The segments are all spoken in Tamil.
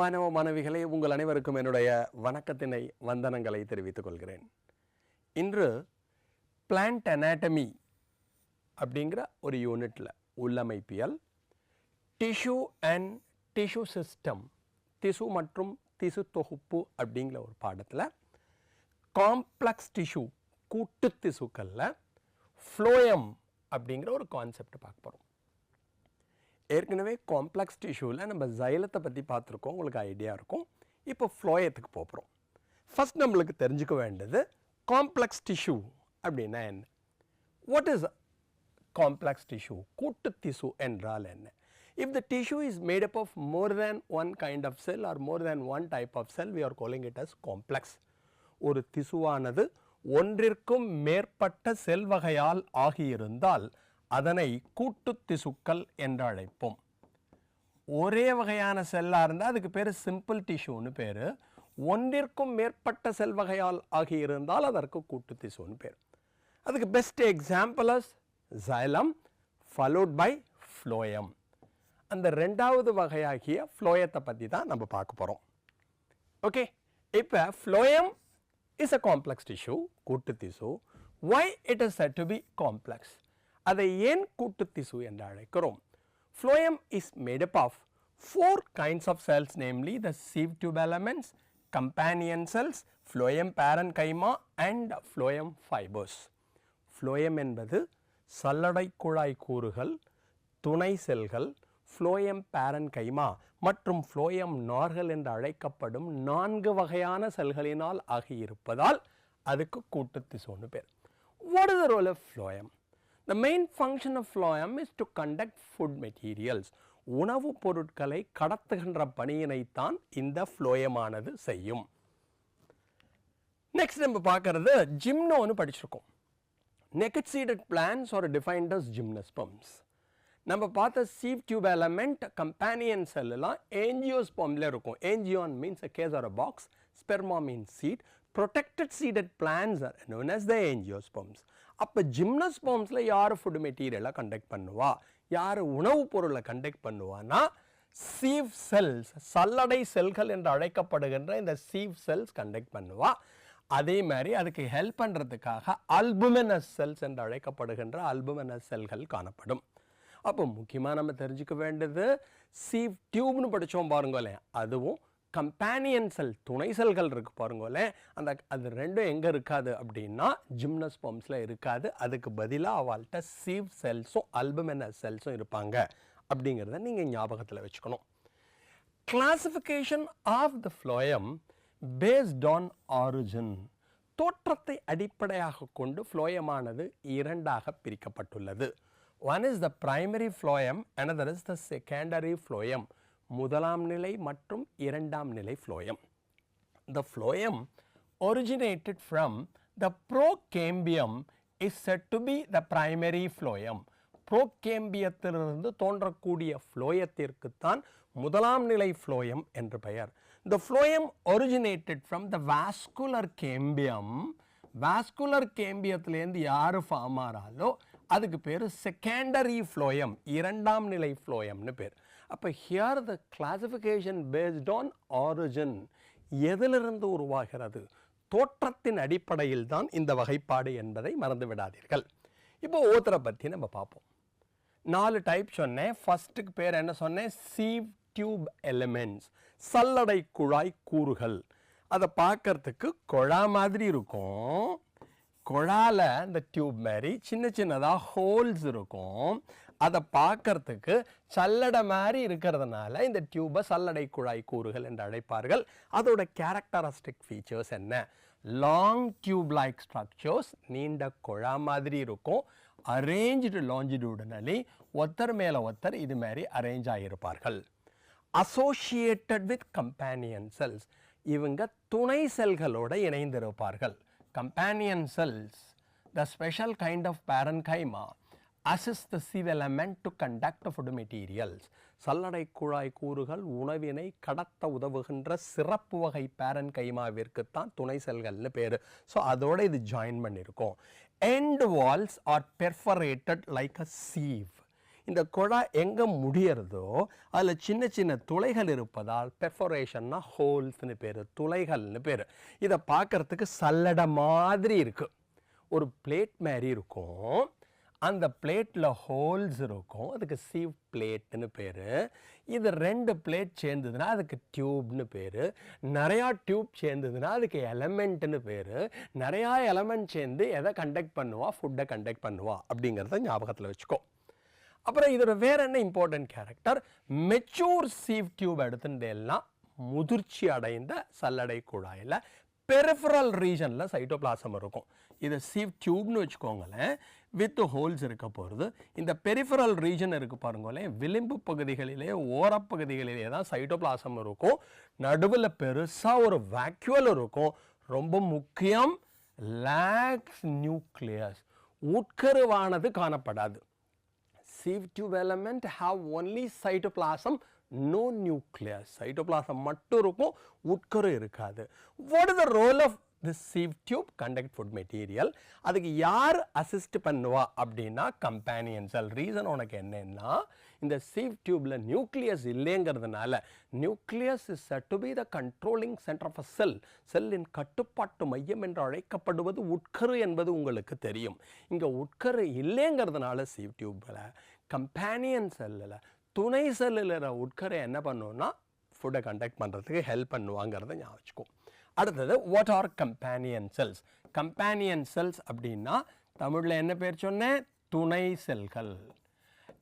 மாணவ மாணவிகளே, உங்கள் அனைவருக்கும் என்னுடைய வணக்கத்தினை வந்தனங்களை தெரிவித்துக் கொள்கிறேன். இன்று பிளான்ட் அனாட்டமி அப்படிங்கிற ஒரு யூனிட்டில் உள்ளமைப்பியல், டிஷ்யூ அண்ட் டிஷ்யூ சிஸ்டம், திசு மற்றும் திசு தொகுப்பு அப்படிங்கிற ஒரு பாடத்தில் காம்ப்ளெக்ஸ் டிஷ்யூ கூட்டு திசுக்களில் ஃப்ளோயம் அப்படிங்கிற ஒரு கான்செப்ட் பார்க்க போகிறோம். ஏற்கனவே காம்ப்ளெக்ஸ் டிஷ்யூவில் நம்ம xylத்தை பற்றி பார்த்துருக்கோம், உங்களுக்கு ஐடியா இருக்கும். இப்போ ஃப்ளோயத்துக்கு போகிறோம். ஃபர்ஸ்ட் நம்மளுக்கு தெரிஞ்சுக்க வேண்டியது காம்ப்ளெக்ஸ் டிஷ்யூ அப்படின்னா என்ன. What is complex tissue? கூட்டு திசு என்றால் என்ன? If the tissue is made up of more than one kind of cell or more than one type of cell, we are calling it as complex. ஒரு திசுவானது ஒன்றிற்கும் மேற்பட்ட செல் வகையால் ஆகியிருந்தால் அதனை கூட்டு திசுக்கள் என்று அழைப்போம். ஒரே வகையான செல்லாக இருந்தால் அதுக்கு பேர் சிம்பிள் டிஷ்யூன்னு பேர். ஒன்றிற்கும் மேற்பட்ட செல் வகையால் ஆகியிருந்தால் அதற்கு கூட்டு திசுன்னு பேர். அதுக்கு best example is xylem followed by phloem. அந்த ரெண்டாவது வகையாகிய ஃப்ளோயத்தை பற்றி தான் நம்ம பார்க்க போகிறோம். ஓகே, இப்போ phloem is a complex tissue, கூட்டு திசு. why it is said to be complex? அதை ஏன் கூட்டு திசு என்று அழைக்கிறோம்? Phloem is made up of 4 kinds of cells, namely the sieve tube elements, companion cells, phloem parenchyma and phloem fibers. Phloem என்பது சல்லடை குழாய் கூறுகள், துணை செல்கள், phloem parenchyma மற்றும் phloem நார்கள் என்று அழைக்கப்படும் 4 வகையான செல்களினால் ஆகியிருப்பதால் அதுக்கு கூட்டு திசுன்னு பேர். What is the role of phloem? The main function of phloem is to conduct food materials. உணவுப் பொருட்களை கடத்துகின்ற பணியினைத்தான் இந்த phloem ஆனது செய்யும். நெக்ஸ்ட் நம்ம பார்க்கறது ஜிம்னோன்னு படிச்சிருக்கோம். Naked seeded plants are defined as gymnosperms. நம்ம பார்த்த sieve tube element companion cell எல்லாம் angiospermல இருக்கும். Angion means a case or a box, sperma means seed. Protected seeded plants are known as the angiosperms. அப்போ ஜிம்னோஸ்பெர்ம்ஸில் யார் ஃபுட் மெட்டீரியலை கண்டக்ட் பண்ணுவா, யார் உணவுப் பொருளை கண்டக்ட் பண்ணுவான்னா சீவ் செல்ஸ், சல்லடை செல்கள் என்று அழைக்கப்படுகின்ற இந்த சீவ் செல்ஸ் கண்டக்ட் பண்ணுவா. அதே மாதிரி அதுக்கு ஹெல்ப் பண்ணுறதுக்காக அல்புமினஸ் செல்ஸ் என்று அழைக்கப்படுகின்ற அல்புமினஸ் செல்கள் காணப்படும். அப்போ முக்கியமாக நம்ம தெரிஞ்சுக்க வேண்டியது சீவ் டியூப்னு படித்தோம் பாருங்களேன், அதுவும் கம்பேனியன் செல் துணை செல்கள் இருக்கு பாருங்களேன், அது ரெண்டும் எங்கே இருக்காது அப்படின்னா ஜிம்னோஸ்பெர்ம்ஸில் இருக்காது. அதுக்கு பதிலாக அவள்கிட்ட சீவ் செல்ஸும் அல்புமினஸ் செல்ஸும் இருப்பாங்க அப்படிங்கிறத நீங்கள் ஞாபகத்தில் வச்சுக்கணும். Classification of the phloem based on origin. தோற்றத்தை அடிப்படையாக கொண்டு ஃப்ளோயமானது இரண்டாக பிரிக்கப்பட்டுள்ளது. One is the primary phloem, another is the secondary phloem. முதலாம் நிலை மற்றும் இரண்டாம் நிலை phloem. The phloem originated from the procambium is said to be the primary phloem. procambiயத்திலிருந்து தோன்றக்கூடிய ஃப்ளோயத்திற்குத்தான் முதலாம் நிலை phloem என்று பெயர். The phloem originated from the vascular cambium. vascular cambiயத்திலேருந்து யார் ஃபார்ம் ஆகிறாலோ அதுக்கு பேர் செகண்டரி phloem, இரண்டாம் நிலை phloemனு பேர். அப்போ here the classification paste on origin, எதிலிருந்து உருவாகிறது, தோற்றத்தின் அடிப்படையில் தான் இந்த வகைப்பாடு என்பதை மறந்து விடாதீர்கள். இப்போ ஓத்தரை பற்றி நம்ம பார்ப்போம். 4 டைப் சொன்னேன். ஃபர்ஸ்ட்டுக்கு பேர் என்ன சொன்னேன்? சீவ் டியூப் எலிமெண்ட்ஸ், சல்லடை குழாய் கூறுகள். அதை பார்க்கறதுக்கு குழா மாதிரி இருக்கும். குழால இந்த டியூப் மாதிரி சின்ன சின்னதாக ஹோல்ஸ் இருக்கும். அதை பார்க்கறதுக்கு சல்லடை மாதிரி இருக்கிறதுனால இந்த டியூபை சல்லடை குழாய் கூறுகள் என்று அழைப்பார்கள். அதோட கேரக்டரிஸ்டிக் ஃபீச்சர்ஸ் என்ன? லாங் டியூப் லைக் ஸ்ட்ரக்சர்ஸ், நீண்ட குழா மாதிரி இருக்கும். அரேஞ்ச்டு லாஞ்சிடியூடனலி, ஒருத்தர் மேலே ஒருத்தர் இது மாதிரி அரேஞ்ச் ஆகியிருப்பார்கள். அசோசியேட்டட் வித் கம்பேனியன் செல்ஸ், இவங்க துணை செல்களோடு இணைந்திருப்பார்கள். Companion cells, the special kind of parenchyma, assist the sieve element to conduct food materials. சல்லடை குழாய் கூறுகள் உணவினை கடத்த உதவுகின்ற சிறப்பு வகை parenchymaவிற்குத்தான் துணை செல்கள்னு பேர். ஸோ அதோட இது ஜாயின் பண்ணியிருக்கோம். End walls are perforated like a sieve. இந்த குழாய் எங்கே முடியறதோ அதில் சின்ன சின்ன துளைகள் இருப்பதால் பெர்ஃபோரேஷன்னா ஹோல்ஸ்னு பேர், துளைகள்னு பேர். இதை பார்க்கறதுக்கு சல்லடை மாதிரி இருக்குது, ஒரு பிளேட் மாதிரி இருக்கும். அந்த பிளேட்டில் ஹோல்ஸ் இருக்கும், அதுக்கு சீவ் பிளேட்னு பேர். இது 2 பிளேட் சேர்ந்ததுன்னா அதுக்கு டியூப்னு பேர். நிறையா டியூப் சேர்ந்ததுன்னா அதுக்கு எலமெண்ட்னு பேர். நிறையா எலமெண்ட் சேர்ந்து எதை கண்டக்ட் பண்ணுவா, ஃபுட்டை கண்டக்ட் பண்ணுவா அப்படிங்கிறத ஞாபகத்தில் வச்சுக்கோ. அப்புறம் இதோட வேற என்ன important character, mature sieve tube எடுத்துட்டேன்னா முதிர்ச்சி அடைந்த சல்லடை குழாயில் பெரிஃபரல் ரீஜனில் சைட்டோபிளாசம் இருக்கும். இதை சீவ் டியூப்னு வச்சுக்கோங்களேன், வித் ஹோல்ஸ் இருக்க போகிறது. இந்த பெரிஃபரல் ரீஜன் இருக்குது பாருங்களேன், விளிம்பு பகுதிகளிலே ஓரப்பகுதிகளிலே தான் சைட்டோபிளாசம் இருக்கும். நடுவில் பெருசாக ஒரு வேக்யூல் இருக்கும். ரொம்ப முக்கியம், லேக்ஸ் நியூக்ளியஸ், உட்கருவானது காணப்படாது. Sieve tube element have only cytoplasm, no nucleus. Cytoplasm மட்டும் இருக்கும், உட்கரு இருக்காது. What is the role of this sieve tube? Conduct food material. அதுக்கு யார் அசிஸ்ட் பண்ணுவா அப்படின்னா கம்பேனியன் செல். ரீசன் உனக்கு என்னன்னா, இந்த sieve tubeல நியூக்ளியஸ் இல்லைங்கிறதுனால, nucleus is said to be the controlling center of a cell. செல்லின் கட்டுப்பாட்டு மையம் என்று அழைக்கப்படுவது உட்கரு என்பது உங்களுக்கு தெரியும். இங்கே உட்கரு இல்லைங்கிறதுனால sieve tubeல கம்பேனியன் செல்லில், துணை செல்லில் உட்கரை என்ன பண்ணுவோம்னா ஃபுட்டை கண்டக்ட் பண்ணுறதுக்கு ஹெல்ப் பண்ணுவாங்கிறத ஞாபகம் வச்சுக்கோ. அடுத்தது, what are companion cells? Companion cells அப்படின்னா தமிழில் என்ன பேர் சொன்னேன், துணை செல்கள்.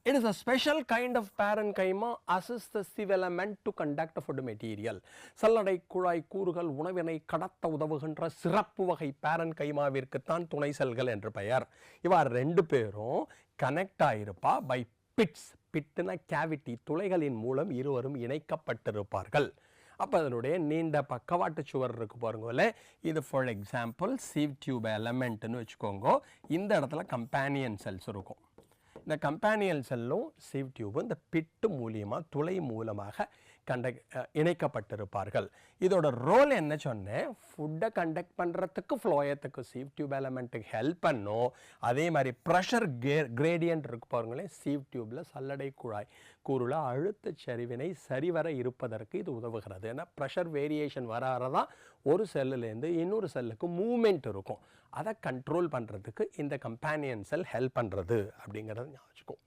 It is a special kind of parenchyma assists the sieve element to conduct food material. சல்லடை குழாய் கூறுகள் உணவினை கடத்த உதவுகின்ற சிறப்பு வகை parenchymaவிற்குத்தான் துணை செல்கள் என்று பெயர். இவா 2 பேரும் கனெக்ட் ஆகிருப்பா பை பிட்ஸ். பிட்டுனா கேவிட்டி, துளைகளின் மூலம் இருவரும் இணைக்கப்பட்டிருப்பார்கள். அப்போ அதனுடைய நீண்ட பக்கவாட்டு சுவர் இருக்கு பாருங்களே, இது ஃபார் எக்ஸாம்பிள் சீவ் டியூப் எலமெண்ட்னு வச்சுக்கோங்க. இந்த இடத்துல கம்பேனியன் செல்ஸ் இருக்கும். இந்த கம்பேனியன் செல்லும் சீவ் டியூபும் இந்த பிட்டு மூலியமாக, துளை மூலமாக இணைக்கப்பட்டிருப்பார்கள். இதோட ரோல் என்ன சொன்னேன், ஃபுட்டை கண்டக்ட் பண்ணுறதுக்கு ஃப்ளோயத்துக்கு சீவ் டியூப் எலமெண்ட்டுக்கு ஹெல்ப் பண்ணும். அதே மாதிரி ப்ரெஷர் கிரேடியன்ட் இருக்கு பாருங்களேன், சீவ் டியூப்பில் சல்லடை குழாய் கூறுல அழுத்த சரிவினை சரிவர இருப்பதற்கு இது உதவுகிறது. ஏன்னா ப்ரெஷர் வேரியேஷன் வராதான் ஒரு செல்லுலேருந்து இன்னொரு செல்லுக்கு மூவ்மெண்ட் இருக்கும். அதை கண்ட்ரோல் பண்ணுறதுக்கு இந்த கம்பேனியன் செல் ஹெல்ப் பண்ணுறது அப்படிங்கிறத ஞாபகம்.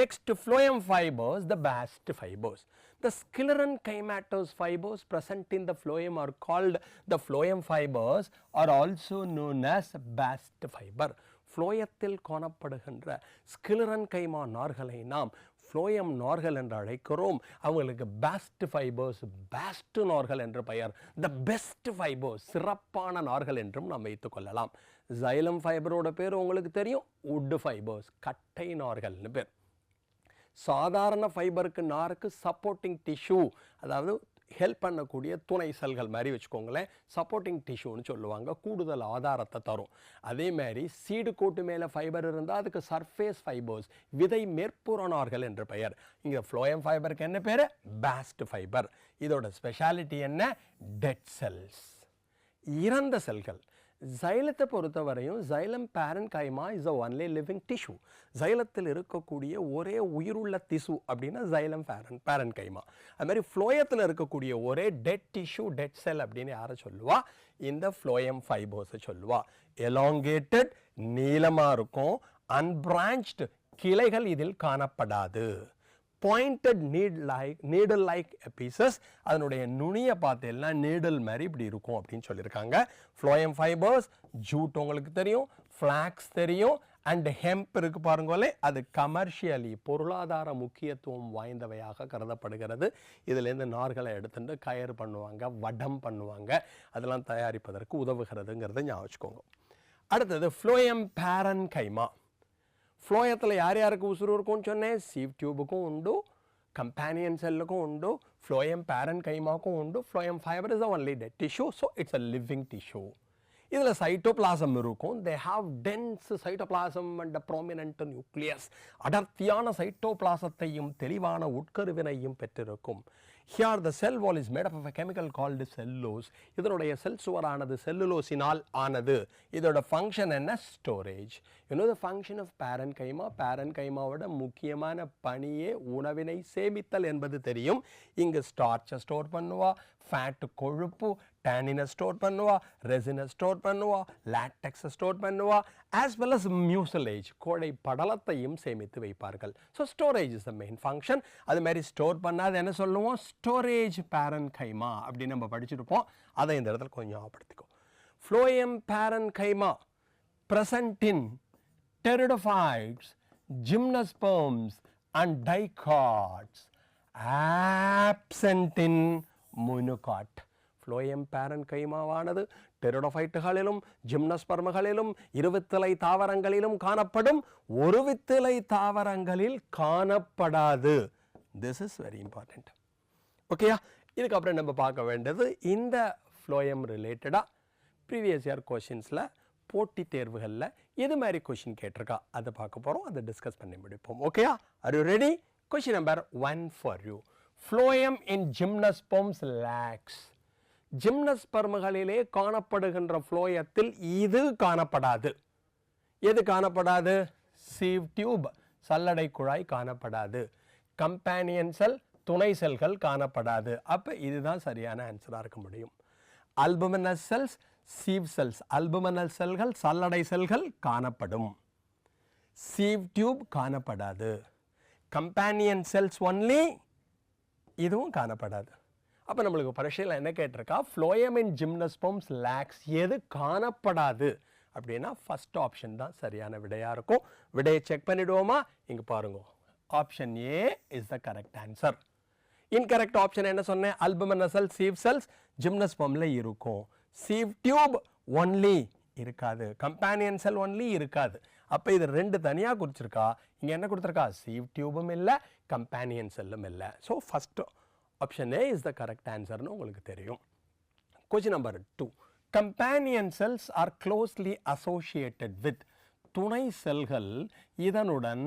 Next, phloem fibers, the bast fibers. The sclerenchymatous fibers present in the phloem are called the phloem fibers, are also known as bast fiber. phloemத்தில் காணப்படுகின்ற sclerenchyma நார்களை நாம் phloem நார்கள் என்று அழைக்கிறோம். அவங்களுக்கு bast fibers, bast நார்கள் என்று பெயர். The best fibers, சிறப்பான நார்கள் என்றும் நாம் வைத்துக் கொள்ளலாம். xylem ஃபைபரோட பேர் உங்களுக்கு தெரியும், wood fibers, கட்டை நார்கள்னு பேர். சாதாரண ஃபைபருக்கு நாருக்கு சப்போர்ட்டிங் டிஷ்யூ, அதாவது ஹெல்ப் பண்ணக்கூடிய துணை செல்கள் மாதிரி வச்சுக்கோங்களேன், சப்போர்ட்டிங் டிஷ்யூன்னு சொல்லுவாங்க, கூடுதல் ஆதாரத்தை தரும். அதே மாதிரி சீடு கோட்டு மேலே ஃபைபர் இருந்தால் அதுக்கு சர்ஃபேஸ் ஃபைபர்ஸ், விதை மேற்புற நார்கள் என்று பெயர். இங்கே ஃப்ளோயம் ஃபைபருக்கு என்ன பேர், பாஸ்ட் ஃபைபர். இதோட ஸ்பெஷாலிட்டி என்ன, டெட் செல்ஸ், இறந்த செல்கள். xylத்தை பொறுத்தவரையும் xylem parenchyma is the only living tissue. xylத்தில் இருக்கக்கூடிய ஒரே உயிருள்ள திசு அப்படின்னா xylem parenchyma. அது மாதிரி ஃப்ளோயத்தில் இருக்கக்கூடிய ஒரே டெட் டிஷ்யூ, டெட் செல் அப்படின்னு யாரை சொல்லுவா, இந்த ஃப்ளோயம் ஃபைபர்ஸை சொல்லுவா. எலாங்கேட்டட், நீளமாக இருக்கும், அன்பிரான்ச்டு, கிளைகள் இதில் காணப்படாது. பாயிண்டட் நீடல் லைக் பீசஸ், அதனுடைய நுனியை பார்த்தேன்னா நீடல் மாதிரி இப்படி இருக்கும் அப்படின்னு சொல்லியிருக்காங்க. ஃப்ளோயம் ஃபைபர்ஸ், ஜூட் உங்களுக்கு தெரியும், ஃப்ளாக்ஸ் தெரியும், அண்ட் ஹெம்ப் இருக்கு பாருங்களே, அது கமர்ஷியலி பொருளாதார முக்கியத்துவம் வாய்ந்தவையாக கருதப்படுகிறது. இதுலேருந்து நார்களை எடுத்துட்டு கயர் பண்ணுவாங்க, வடம் பண்ணுவாங்க, அதெல்லாம் தயாரிப்பதற்கு உதவுகிறதுங்கிறத ஞாபகம் வச்சுக்கோங்க. அடுத்தது ஃப்ளோயம் parenchyma. ஃப்ளோயத்தில் யார் யாருக்கு உசுறு இருக்கும்னு சொன்னேன், சீவ் டியூபுக்கும் உண்டு, கம்பேனியன் செல்லுக்கும் உண்டு, ஃப்ளோயம் parenchymaக்கும் உண்டு. Phloem fibre is only dead tissue, so it's a living tissue. இதில் சைட்டோபிளாசம் இருக்கும். They have dense cytoplasm and prominent nucleus. அடர்த்தியான சைட்டோபிளாசத்தையும் தெளிவான உட்கருவினையும் பெற்றிருக்கும். Here the cell wall is made up of a chemical called cellulose. இதனுடைய செல் சுவரானது செல்லுலோசினால் ஆனது. இதோட ஃபங்க்ஷன் என்ன? Storage. You know the function of parenchyma? parenchymaவோட முக்கியமான பணியே உணவினை சேமித்தல் என்பது தெரியும். இங்கு ஸ்டார்ச்சை ஸ்டோர் பண்ணுவா, ஃபேட் கொழுப்பு, டேனினை ஸ்டோர் பண்ணுவா, ரெசினை ஸ்டோர் பண்ணுவா, லாட்டெக்ஸை ஸ்டோர் பண்ணுவா, as well as mucilage கோழை படலத்தையும் சேமித்து வைப்பார்கள். So storage is the main function. அது மாதிரி ஸ்டோர் பண்ணாது என்ன சொல்லுவோம்? ஸ்டோரேஜ் parenchyma அப்படின்னு நம்ம படிச்சிருப்போம். அதை இந்த இடத்துல கொஞ்சம் ஞாபகப்படுத்திக்கோ. Phloem parenchyma present in pteridophytes, gymnosperms and dicots, absent in monocot. Phloem parenchymaவானது டெரிடோஃபைட்டுகளிலும் ஜிம்னோஸ்பர்ம்களிலும் இருவித்திலை தாவரங்களிலும் காணப்படும், ஒரு வித்திலை தாவரங்களில் காணப்படாது. This is very important. ஓகேயா? இதுக்கப்புறம் நம்ம பார்க்க வேண்டியது இந்த ஃப்ளோயம் ரிலேட்டடாக ப்ரீவியஸ் இயர் கொஷின்ஸில் போட்டித் தேர்வுகளில் எது மாதிரி கொஷின் கேட்டிருக்கா அதை பார்க்க போகிறோம். அதை டிஸ்கஸ் பண்ணி முடிப்போம். ஓகேயா? Are you ready? Question number 1 for you. Phloem in gymnosperms lacks. ஜிம்னோஸ்பர்ம்களிலே காணப்படுகின்ற ஃப்ளோயத்தில் இது காணப்படாது. எது காணப்படாது? சீவ் டியூப் சல்லடை குழாய் காணப்படாது. கம்பேனியன் செல் துணை செல்கள் காணப்படாது. அப்போ இதுதான் சரியான ஆன்சராக இருக்க முடியும். Albuminous cells, sieve cells, albuminal செல்கள் சல்லடை செல்கள் காணப்படும். சீவ் டியூப் காணப்படாது. கம்பேனியன் செல்ஸ் ஒன்லி, இதுவும் காணப்படாது. அப்போ நம்மளுக்கு பரீட்சையில் என்ன கேட்டிருக்கா? Phloem in gymnosperms lacks. எது காணப்படாது அப்படின்னா ஃபர்ஸ்ட் ஆப்ஷன் தான் சரியான விடையாக இருக்கும். விடையை செக் பண்ணிடுவோமா? இங்கே பாருங்க, option A is the correct answer. Incorrect option என்ன சொன்னேன்? அல்புமினஸ் செல், சீவ் செல்ஸ் ஜிம்னோஸ்பர்மில் இருக்கும். சீவ் டியூப் ஒன்லி இருக்காது. கம்பேனியன் செல் ஒன்லி இருக்காது. அப்போ இது ரெண்டு தனியாக குறிச்சிருக்கா. இங்கே என்ன கொடுத்துருக்கா? சீவ் டியூபும் இல்லை, கம்பேனியன் செல்லும் இல்லை. So first option A is the correct ஆன்சர்னு உங்களுக்கு தெரியும். Question number 2. Companion cells are closely associated with. துணை செல்கள் இதனுடன்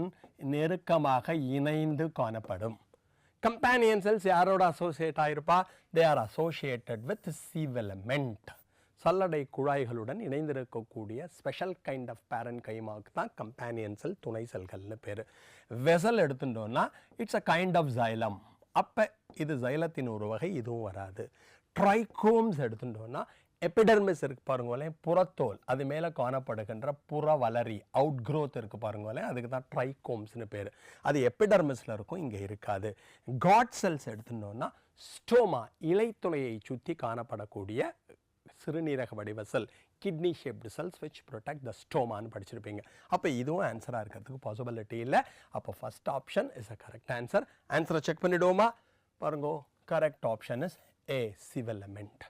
நெருக்கமாக இணைந்து காணப்படும். கம்பேனியன் செல்ஸ் யாரோட அசோசியேட் ஆகிருப்பா? They are associated with sieve element. சல்லடை குழாய்களுடன் இணைந்திருக்கக்கூடிய ஸ்பெஷல் கைண்ட் ஆஃப் பேரன்கைமாவுக்கு தான் கம்பேனியன் செல் துணை செல்கள்னு பேர். வெசல் எடுத்துட்டோம்னா it's a kind of xylem. அப்போ இது xylத்தின் ஒரு வகை, இதுவும் வராது. ட்ரைகோம்ஸ் எடுத்துட்டோம்னா எபிடர்மிஸ் இருக்கு பாருங்களேன், புறத்தோல், அது மேலே காணப்படுகின்ற புற வளரி அவுட் க்ரோத் இருக்கு பாருங்களேன், அதுக்கு தான் ட்ரைகோம்ஸ்னு பேர். அது எபிடர்மிஸில் இருக்கும், இங்கே இருக்காது. காட் செல்ஸ் எடுத்துட்டோம்னா ஸ்டோமா, இலைத்துளையை சுற்றி காணப்படக்கூடிய சிறுநீரக வடிவ செல், kidney shaped cells which protect the ஸ்டோமான்னு படிச்சிருப்பீங்க. அப்போ இதுவும் ஆன்சராக இருக்கிறதுக்கு பாசிபிலிட்டி இல்லை. அப்போ first option is a correct answer. ஆன்சரை செக் பண்ணிவிடுவோமா? பாருங்க, correct option is A, sieve element.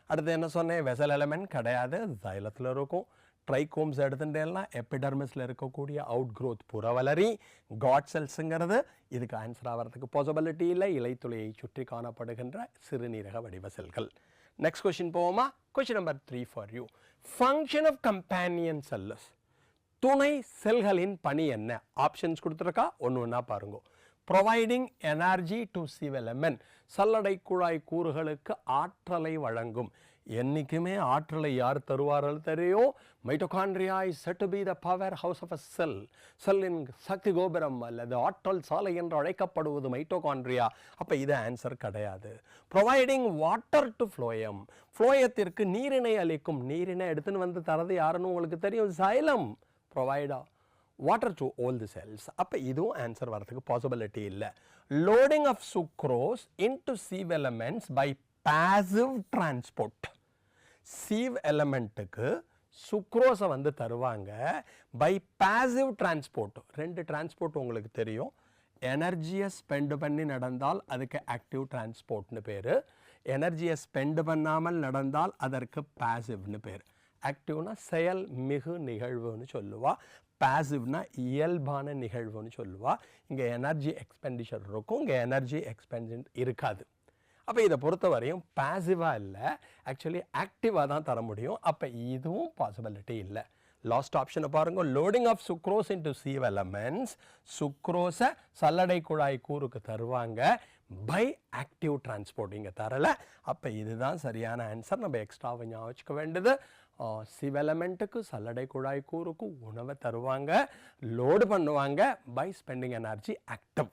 அடுத்து என்ன சொன்னேன்? வெசல் எலமெண்ட் கிடையாது, xylத்தில் இருக்கும். ட்ரைகோம்ஸ் எடுத்துட்டேன்னா எபிடர்மிஸில் இருக்கக்கூடிய அவுட் க்ரோத் புறவலரி. காட் செல்ஸுங்கிறது இதுக்கு ஆன்சர் ஆகிறதுக்கு பாசிபிலிட்டி இல்லை, இலைத்துளையை சுற்றி காணப்படுகின்ற சிறுநீரக வடிவ செல்கள். நெக்ஸ்ட் கொஸ்டின் போவோமா? Question number 3 for you. Function of companion cells. துணை செல்களின் பணி என்ன? ஆப்ஷன்ஸ் கொடுத்துருக்கா, ஒன்று ஒன்றா பாருங்க. Providing energy to sieve element, சல்லடை குழாய் கூறுகளுக்கு ஆற்றலை வழங்கும். என்றைக்குமே ஆற்றலை யார் தருவார்கள் தெரியும்? Mitochondria is said to be the powerhouse of a cell. செல்லின் சக்தி கோபுரம் அல்லது ஆற்றல் சாலை என்று அழைக்கப்படுவது மைட்டோகாண்ட்ரியா. அப்போ இது ஆன்சர் கிடையாது. ப்ரொவைடிங் வாட்டர் டு ஃப்ளோயம், ஃப்ளோயத்திற்கு நீரினை அளிக்கும். நீரினை எடுத்துன்னு வந்து தரது யாருன்னு உங்களுக்கு தெரியும், xylem provider water to all the cells. அப்போ இதுவும் ஆன்சர் வரதுக்கு பாசிபிலிட்டி இல்லை. Loading of sucrose into sieve elements by passive transport. Sieve எலமெண்ட்டுக்கு சுக்ரோஸை வந்து தருவாங்க பை பாசிவ் டிரான்ஸ்போர்ட். ரெண்டு டிரான்ஸ்போர்ட் உங்களுக்கு தெரியும். எனர்ஜியை ஸ்பெண்ட் பண்ணி நடந்தால் அதுக்கு ஆக்டிவ் டிரான்ஸ்போர்ட்னு பேர். எனர்ஜியை ஸ்பெண்ட் பண்ணாமல் நடந்தால் அதற்கு பாசிவ்னு பேர். ஆக்டிவ்னா செயல் மிகு நிகழ்வுன்னு சொல்லுவா, பாசிவ்னா இயல்பான நிகழ்வுன்னு சொல்லுவா. இங்கே எனர்ஜி எக்ஸ்பெண்டிச்சர் இருக்கும், இங்கே எனர்ஜி எக்ஸ்பென்ஷன் இருக்காது. அப்போ இதை பொறுத்த வரையும் பாசிவாக இல்லை, ஆக்சுவலி ஆக்டிவாக தான் தர முடியும். அப்போ இதுவும் பாசிபிலிட்டி இல்லை. லாஸ்ட் ஆப்ஷனை பாருங்க. Loading of sucrose into sieve elements. சுக்ரோஸை சல்லடை குழாய் கூறுக்கு தருவாங்க by active transport இங்க தரல. அப்ப இதுதான் சரியான ஆன்சர். நம்ம எக்ஸ்ட்ராவை ஞாபகம் வச்சுக்க வேண்டியது சிவ் எலமெண்ட்டுக்கு சல்லடை குழாய் கூறுக்கு உணவை தருவாங்க, லோடு பண்ணுவாங்க by spending energy active.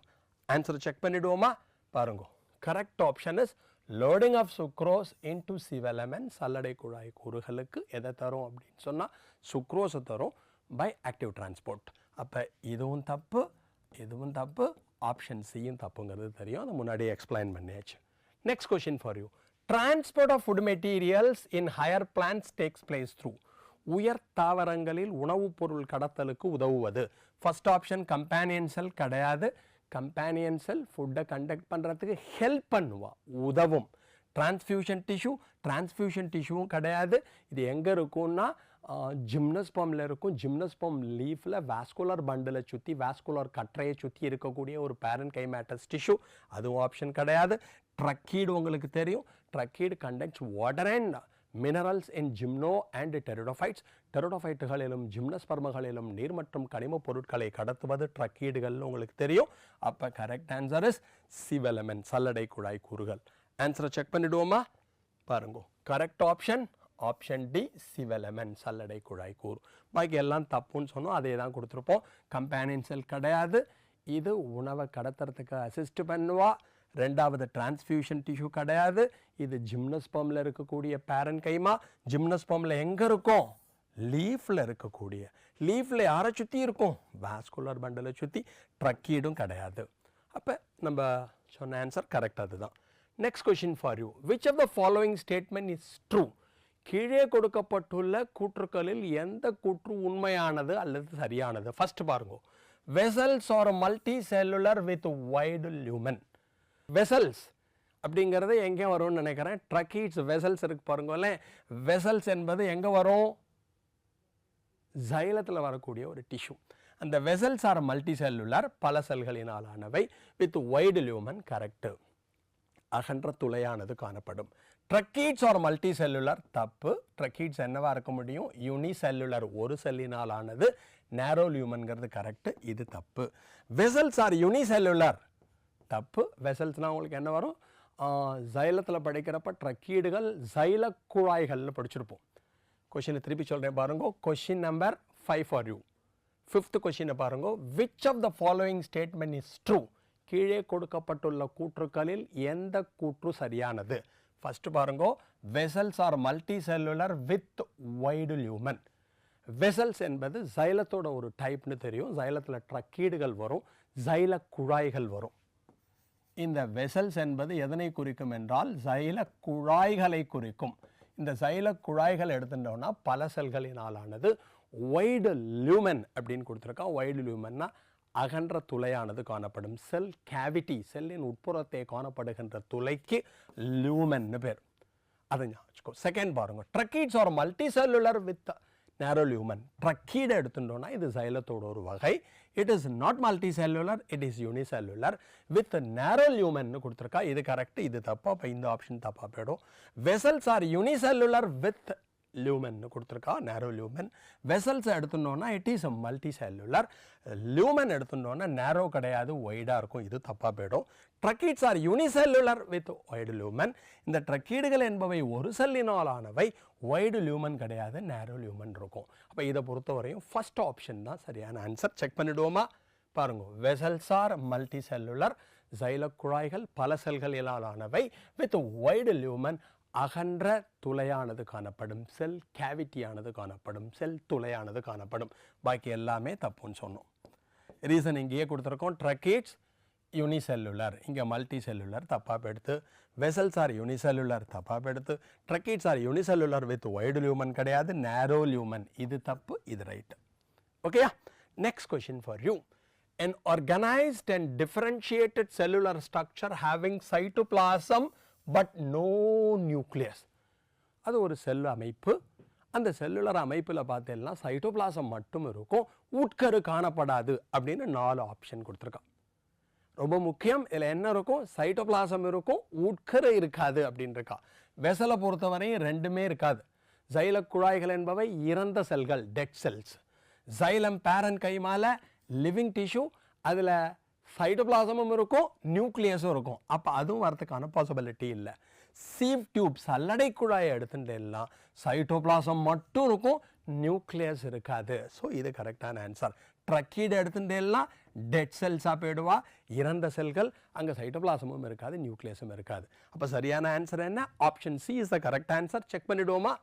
Answer check பண்ணிடுவோமா? பாருங்க, correct option is loading of sucrose into sieve element சல்லடை குழாய் கூறுகளுக்கு எதை தரும் அப்படின்னு சொன்னா சுக்ரோஸை தரும் by active transport. அப்ப இதுவும் தப்பு, இதுவும் தப்பு, ஆப்ஷன் சியும் தப்புங்கிறது தெரியும், அது முன்னாடியே எக்ஸ்பிளைன் பண்ணியாச்சு. Next question for you. Transport of food materials in higher plants takes place through. உயர் தாவரங்களில் உணவுப் பொருள் கடத்தலுக்கு உதவுவது. ஃபர்ஸ்ட் ஆப்ஷன் கம்பேனியன் செல் கிடையாது. கம்பேனியன் செல் ஃபுட்டை கண்டக்ட் பண்ணுறதுக்கு ஹெல்ப் பண்ணுவா, உதவும். டிரான்ஸ்ஃபியூஷன் டிஷ்யூ, டிரான்ஸ்ஃபியூஷன் டிஷ்யூவும் கிடையாது. இது எங்கே இருக்கும்னா ஜிம்னஸ்பம்ல இருக்கும். ஜிம்னஸ்பம் லீஃபில் வாஸ்குலர் பண்டிலை சுற்றி, வாஸ்குலர் கற்றையை சுற்றி இருக்கக்கூடிய ஒரு பேரன்கைமேட்டஸ் டிஷ்யூ, அதுவும் ஆப்ஷன் கிடையாது. ட்ரக்கீடு உங்களுக்கு தெரியும், tracheid conducts water and minerals in gymno and pteridophytes. டெரிடோஃபைட்டுகளிலும் ஜிம்னஸ்பர்மகளிலும் நீர் மற்றும் கனிம பொருட்களை கடத்துவது ட்ரக்கீடுகள்னு உங்களுக்கு தெரியும். அப்போ correct answer is sieve element சல்லடை குழாய் கூறுகள். ஆன்சரை செக் பண்ணிடுவோமா? பாருங்க, correct option option D sieve element சல்லடை குழாய் கூறு. பாக்கி எல்லாம் தப்புன்னு சொன்னோம், அதே தான் கொடுத்துருப்போம். கம்பேனியன் செல் கிடையாது, இது உணவை கடத்துறதுக்கு அசிஸ்ட் பண்ணுவா. ரெண்டாவது டிரான்ஸ்ஃபியூஷன் டிஷ்யூ கிடையாது, இது ஜிம்னஸ்பம்ல இருக்கக்கூடிய பேரன்கைமா. ஜிம்னஸ்பம்ல எங்க இருக்கும்? லீஃப்ல இருக்கக்கூடிய, லீஃப்ல யாரை சுற்றி இருக்கும்? வாஸ்குலர் பண்டலை சுற்றி. ட்ரக்கீடும் கிடையாது. அப்போ நம்ம சொன்ன ஆன்சர் கரெக்ட், அதுதான். Next question for you. Which of the following statement is true? கீழே கொடுக்கப்பட்டுள்ள கூற்றுக்களில் எந்த கூற்று உண்மையானது அல்லது சரியானது? ஃபர்ஸ்ட் பாருங்க, vessels are multicellular with wide lumen. Vessels அப்படிங்கிறது எங்கே வரும்னு நினைக்கிறேன், ட்ரக்கீட்ஸ் வெசல்ஸ் இருக்கு பாருங்களேன். வெசல்ஸ் என்பது எங்கே வரும்? ஜைலத்தில் வரக்கூடிய ஒரு டிஷ்யூ. அந்த வெசல்ஸ் ஆர் மல்டி செல்லுலர், பல செல்களினால் ஆனவை, வித் வைடு லியூமன். கரெக்ட், அகன்ற துளையானது காணப்படும். ட்ரக்கீட்ஸ் ஆர் மல்டி செல்லுலர் தப்பு. ட்ரக்கீட்ஸ் என்னவா இருக்க முடியும்? யூனி செல்லுலர், ஒரு செல்லினால் ஆனது. நேரோ லியூமன்கிறது கரெக்ட், இது தப்பு. வெசல்ஸ் ஆர் யூனி செல்லுலர் தப்பு. வெசல்ஸ்னால் உங்களுக்கு என்ன வரும்? ஜைலத்தில் படிக்கிறப்ப ட்ரக்கீடுகள் ஜைல குழாய்கள்னு படிச்சிருப்போம். கொஷினை திருப்பி சொல்கிறேன் பாருங்க. Question number 5 for you. 5th கொஷினை பாருங்க. Which of the following statement is true? கீழே கொடுக்கப்பட்டுள்ள கூற்றுக்களில் எந்த கூற்று சரியானது? ஃபர்ஸ்ட் பாருங்க, vessels are multicellular with wide lumen. Vessels என்பது ஜைலத்தோட ஒரு டைப்னு தெரியும். ஜைலத்தில் ட்ரக்கீடுகள் வரும், ஜைல குழாய்கள் வரும். இந்த வெசல்ஸ் என்பது எதனை குறிக்கும் என்றால் ஜைல குழாய்களை குறிக்கும். இந்த ஜைல குழாய்கள் எடுத்துட்டோம்னா பல செல்களினாலானது. வைடு லியூமன் அப்படின்னு கொடுத்துருக்கா. வைடு லியூமன்னா அகன்ற துளையானது காணப்படும். செல் கேவிட்டி, செல்லின் உட்புறத்தை காணப்படுகின்ற துளைக்கு லியூமன்னு பேர். அதை ஞாபகம். செகண்ட் பாருங்க, tracheids are multicellular with narrow lumen. ட்ரக்கீடை எடுத்துட்டோம்னா இது ஜைலத்தோட ஒரு வகை. It is not multicellular, it is unicellular with narrow lumen கொடுத்துருக்கா. இது கரெக்ட், இது தப்பா. அப்போ இந்த ஆப்ஷன் தப்பா போயிடும். Vessels are unicellular with lumen கொடுத்துருக்கா, நேரோ லியூமன். வெசல்ஸ் எடுத்துட்டோம்னா it is multicellular. Lumen எடுத்துட்டோம்னா நேரோ கிடையாது, ஒய்டாக இருக்கும், இது தப்பாக போயிடும். Tracheids are unicellular with wide lumen. இந்த ட்ரக்கீடுகள் என்பவை ஒரு செல்லினால் ஆனவை, ஒய்டு லியூமன் கிடையாது, நேரோ லியூமன் இருக்கும். அப்போ இதை பொறுத்தவரையும் ஃபர்ஸ்ட் ஆப்ஷன் தான் சரியான ஆன்சர். செக் பண்ணிடுவோமா? பாருங்க, வெசல்ஸ் ஆர் மல்டி செல்லுலர், ஜைல குழாய்கள் பல செல்களினால் ஆனவை, வித் ஒய்டு லியூமன் அகன்ற துளையானது காணப்படும். செல் கேவிட்டியானது காணப்படும், செல் துளையானது காணப்படும். பாக்கி எல்லாமே தப்புன்னு சொன்னோம். ரீசன் இங்கேயே கொடுத்துருக்கோம். ட்ரக்கீட்ஸ் யூனிசெல்லுலர், இங்கே மல்டி செல்லுலர் தப்பாக போயிடுத்து. வெசல்ஸ் ஆர் யூனிசெல்லுலர் தப்பாக போயிடுத்து. Tracheids are unicellular with wide lumen கிடையாது, நேரோ லியூமன். இது தப்பு, இது ரைட். ஓகேயா? Next question for you. An organized and differentiated cellular structure having cytoplasm but no nucleus. அது ஒரு செல் அமைப்பு. அந்த செல்லுலர் அமைப்பில் பார்த்தீங்கன்னா சைட்டோபிளாசம் மட்டும் இருக்கும், உட்கரு காணப்படாது அப்படின்னு 4 ஆப்ஷன் கொடுத்துருக்கான். ரொம்ப முக்கியம், இதில் என்ன இருக்கும்? சைட்டோபிளாசம் இருக்கும், உட்கரு இருக்காது அப்படின்னு இருக்கா. வெசலை பொறுத்தவரையும் ரெண்டுமே இருக்காது. ஜைல குழாய்கள் என்பவை இறந்த செல்கள், டெட் செல்ஸ். ஜைலம் பேரன்கைமால லிவிங் டிஷ்யூ, அதில் சைட்டோபிளாசமும் இருக்கும் நியூக்ளியஸும் இருக்கும். அப்போ அதுவும் வரதுக்கான பாசிபிலிட்டி இல்லை. சீவ் டியூப் சல்லடை குழாயை எடுத்துட்டேன்னா சைட்டோபிளாசம் மட்டும் இருக்கும், நியூக்ளியஸ் இருக்காது. ஸோ இது கரெக்டான ஆன்சர். ட்ரக்கீடு எடுத்துட்டேன்னா டெட் செல்ஸாக போயிடுவா, இறந்த செல்கள், அங்கே சைட்டோபிளாசமும் இருக்காது நியூக்ளியஸும் இருக்காது. அப்போ சரியான ஆன்சர் என்ன? Option C is the correct answer. Check பண்ணிவிடுவோமா?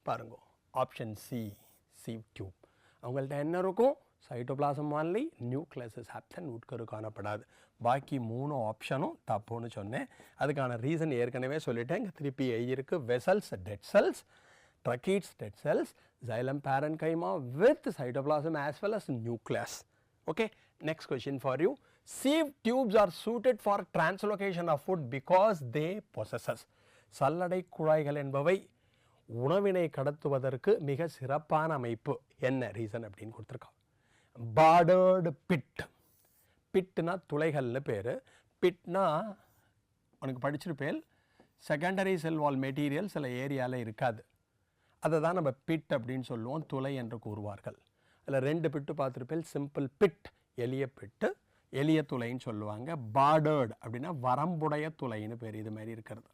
பாருங்க, ஆப்ஷன் சி, சீவ் டியூப். அவங்கள்ட்ட என்ன இருக்கும்? Cytoplasm only, nucleus is absent, உட்கரு காணப்படாது. பாக்கி 3 ஆப்ஷனும் தப்புன்னு சொன்னேன். அதுக்கான ரீசன் ஏற்கனவே சொல்லிட்டேன். இங்கே திருப்பி எழுதியிருக்கு. Vessels dead cells, tracheids dead cells, xylem parenchyma with cytoplasm as well as nucleus. Okay, next question for you. Sieve tubes are suited for translocation of food because they possess. சல்லடை குழாய்கள் என்பவை உணவினை கடத்துவதற்கு மிக சிறப்பான அமைப்பு. என்ன ரீசன் அப்படின்னு கொடுத்துருக்கோம். Bordered bit. பிட்னா துளைகள்னு பேர். பிட்னா உனக்கு படிச்சிருப்பேன், செகண்டரி செல் வால் மெட்டீரியல் சில ஏரியாவில் இருக்காது, அதை தான் நம்ம பிட் அப்படின்னு சொல்லுவோம், துளை என்று கூறுவார்கள். அதில் 2 பிட்டு பார்த்துருப்பேன். சிம்பிள் பிட் எளிய பிட்டு, எளிய துளைன்னு சொல்லுவாங்க. பார்டர்டு அப்படின்னா வரம்புடைய துளைன்னு பேர். இது மாதிரி இருக்கிறது.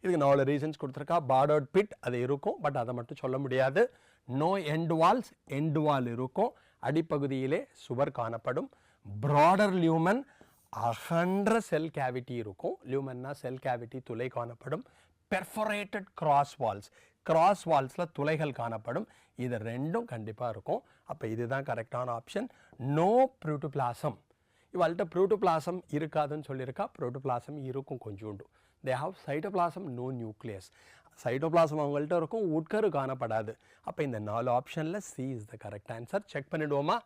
இதுக்கு 4 ரீசன்ஸ் கொடுத்துருக்கா. பார்டர்ட் பிட் அது இருக்கும், பட் அதை மட்டும் சொல்ல முடியாது. நோ எண்ட் வால்ஸ், எண்ட் வால் இருக்கும், அடிப்பகுதியிலே சுவர் காணப்படும். ப்ராடர் லியூமன், அகன்ற செல் கேவிட்டி இருக்கும். லியூமன்னா செல் கேவிட்டி, துளை காணப்படும். பெர்ஃபரேட்டட் கிராஸ் வால்ஸ், கிராஸ் வால்ஸில் துளைகள் காணப்படும். இது 2ம் கண்டிப்பாக இருக்கும். அப்போ இதுதான் கரெக்டான ஆப்ஷன். No protoplasm. இவாள்கிட்ட ப்ரோட்டோபிளாசம் இருக்காதுன்னு சொல்லியிருக்கா. ப்ரோட்டோபிளாசம் இருக்கும் கொஞ்சோண்டு. They have cytoplasm, no nucleus. Cytoplasm அவங்கள்ட்ட இருக்கும், உட்கரு காணப்படாது. அப்போ இந்த 4 ஆப்ஷனில் C is the correct answer. Check பண்ணிடுவோமா?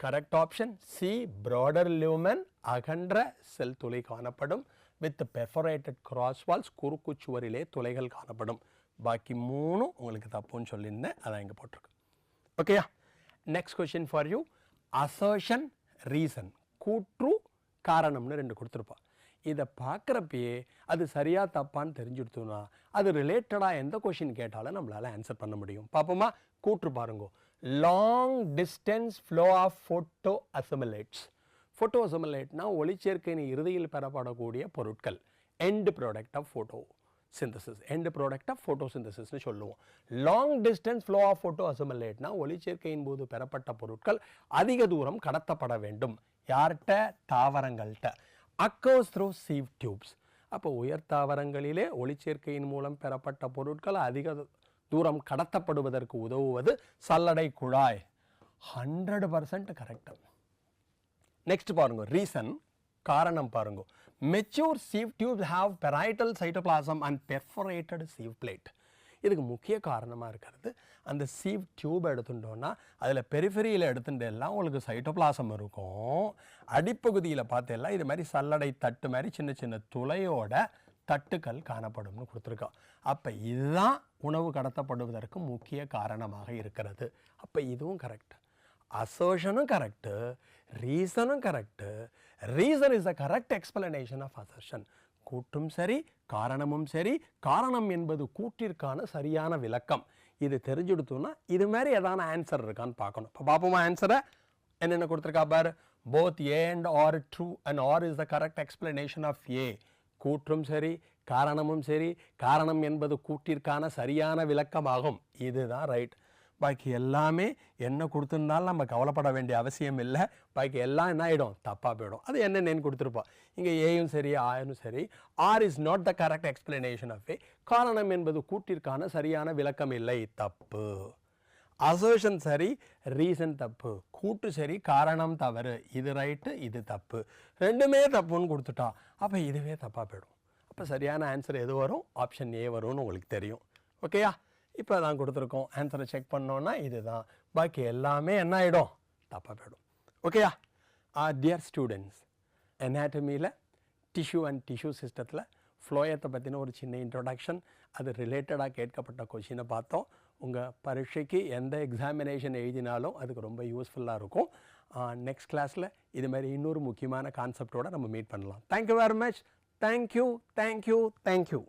Correct option C, broader lumen, அகன்ற செல் துளை காணப்படும். வித் பெர்ஃபரேட்டட் கிராஸ் வால்ஸ், குறுக்கு சுவரிலே துளைகள் காணப்படும். பாக்கி 3 உங்களுக்கு தப்புன்னு சொல்லியிருந்தேன், அதான் இங்கே போட்டிருக்கு. ஓகேயா? Next question for you. Assertion, reason, கூற்று, காரணம்னு 2 கொடுத்துருப்பா. இதை பார்க்குறப்பயே அது சரியாக தப்பான்னு தெரிஞ்சுடுத்தோன்னா அது ரிலேட்டடாக எந்த கொஷின் கேட்டாலும் நம்மளால் ஆன்சர் பண்ண முடியும். பார்ப்போமா? கூற்று பாருங்க. Long distance flow of photo assimilates. Photo அசிமுலேட்னா ஒளிச்சேர்க்கையின் இறுதியில் பெறப்படக்கூடிய பொருட்கள். End product of photosynthesis, end product of ஃபோட்டோசிந்தசிஸ்னு சொல்லுவோம். Long distance flow of photo அசிமுலேட்னா ஒளிச்சேர்க்கையின் போது பெறப்பட்ட பொருட்கள் அதிக தூரம் கடத்தப்பட வேண்டும். யார்கிட்ட? தாவரங்கள்கிட்ட. Occurs through sieve tubes. அப்போ உயர் தாவரங்களிலே ஒளிச்சேர்க்கையின் மூலம் பெறப்பட்ட பொருட்கள் அதிக தூரம் கடத்தப்படுவதற்கு உதவுவது சல்லடை குழாய். 100% கரெக்ட். நெக்ஸ்ட் பாருங்க, ரீசன், காரணம் பாருங்க. Mature sieve tubes have parietal cytoplasm and perforated sieve plate. இதுக்கு முக்கிய காரணமாக இருக்கிறது, அந்த சீவ் டியூப் எடுத்துட்டோன்னா அதில் பெரிஃபெரியில் எடுத்துட்டெல்லாம் உங்களுக்கு சைட்டோபிளாசம் இருக்கும். அடிப்பகுதியில் பார்த்தெல்லாம் இது மாதிரி சல்லடை தட்டு மாதிரி சின்ன சின்ன துளையோட தட்டுக்கள் காணப்படும்னு கொடுத்துருக்கோம். அப்போ இதுதான் உணவு கடத்தப்படுவதற்கு முக்கிய காரணமாக இருக்கிறது. அப்போ இதுவும் கரெக்ட். அசர்ஷனும் கரெக்டு, ரீசனும் correct. Reason is the correct explanation of assertion. கூற்றும் சரி, காரணமும் சரி. காரணம் என்பது கூற்றிற்கான சரியான விளக்கம். இது தெரிஞ்சுடுத்தோன்னா இது மாதிரி ஏதான ஆன்சர் இருக்கான்னு பார்க்கணும். இப்போ பார்ப்போமா ஆன்சரை? என்னென்ன கொடுத்துருக்கா பாரு. Both A and R true and R is the correct explanation of A. கூற்றும் சரி, காரணமும் சரி. காரணம் என்பது கூற்றிற்கான சரியான விளக்கமாகும். இதுதான் ரைட். பாக்கி எல்லாமே என்ன கொடுத்துருந்தாலும் நம்ம கவலைப்பட வேண்டிய அவசியம் இல்லை. பாக்கி எல்லாம் என்ன ஆகிடும்? தப்பாக போயிடும். அது என்னென்னு கொடுத்துருப்போம். இங்கே ஏயும் சரி, ஆயும் சரி. R is not the correct explanation of A. காரணம் என்பது கூற்றிற்கான சரியான விளக்கம் இல்லை, தப்பு. அசர்ஷன் சரி, ரீசன் தப்பு. கூட்டு சரி, காரணம் தவறு. இது ரைட்டு, இது தப்பு. 2மே தப்புன்னு கொடுத்துட்டா அப்போ இதுவே தப்பாக போயிடும். அப்போ சரியான ஆன்சர் எது வரும்? ஆப்ஷன் ஏ வரும்னு உங்களுக்கு தெரியும். ஓகேயா? இப்போ தான் கொடுத்துருக்கோம். ஆன்சரை செக் பண்ணோன்னா இதுதான். பாக்கி எல்லாமே என்ன ஆகிடும்? தப்பாக போயிடும். ஓகேயா? டியர் ஸ்டூடெண்ட்ஸ், எனாட்டமியில் டிஷ்யூ அண்ட் டிஷ்யூ சிஸ்டத்தில் ஃப்ளோயத்தை பற்றின ஒரு சின்ன இன்ட்ரொடக்ஷன், அது ரிலேட்டடாக கேட்கப்பட்ட கொஷினை பார்த்தோம். உங்கள் பரீட்சைக்கு எந்த எக்ஸாமினேஷன் எழுதினாலும் அதுக்கு ரொம்ப யூஸ்ஃபுல்லாக இருக்கும். நெக்ஸ்ட் கிளாஸில் இது மாதிரி இன்னொரு முக்கியமான கான்செப்டோடு நம்ம மீட் பண்ணலாம். Thank you very much. Thank you, thank you, thank you.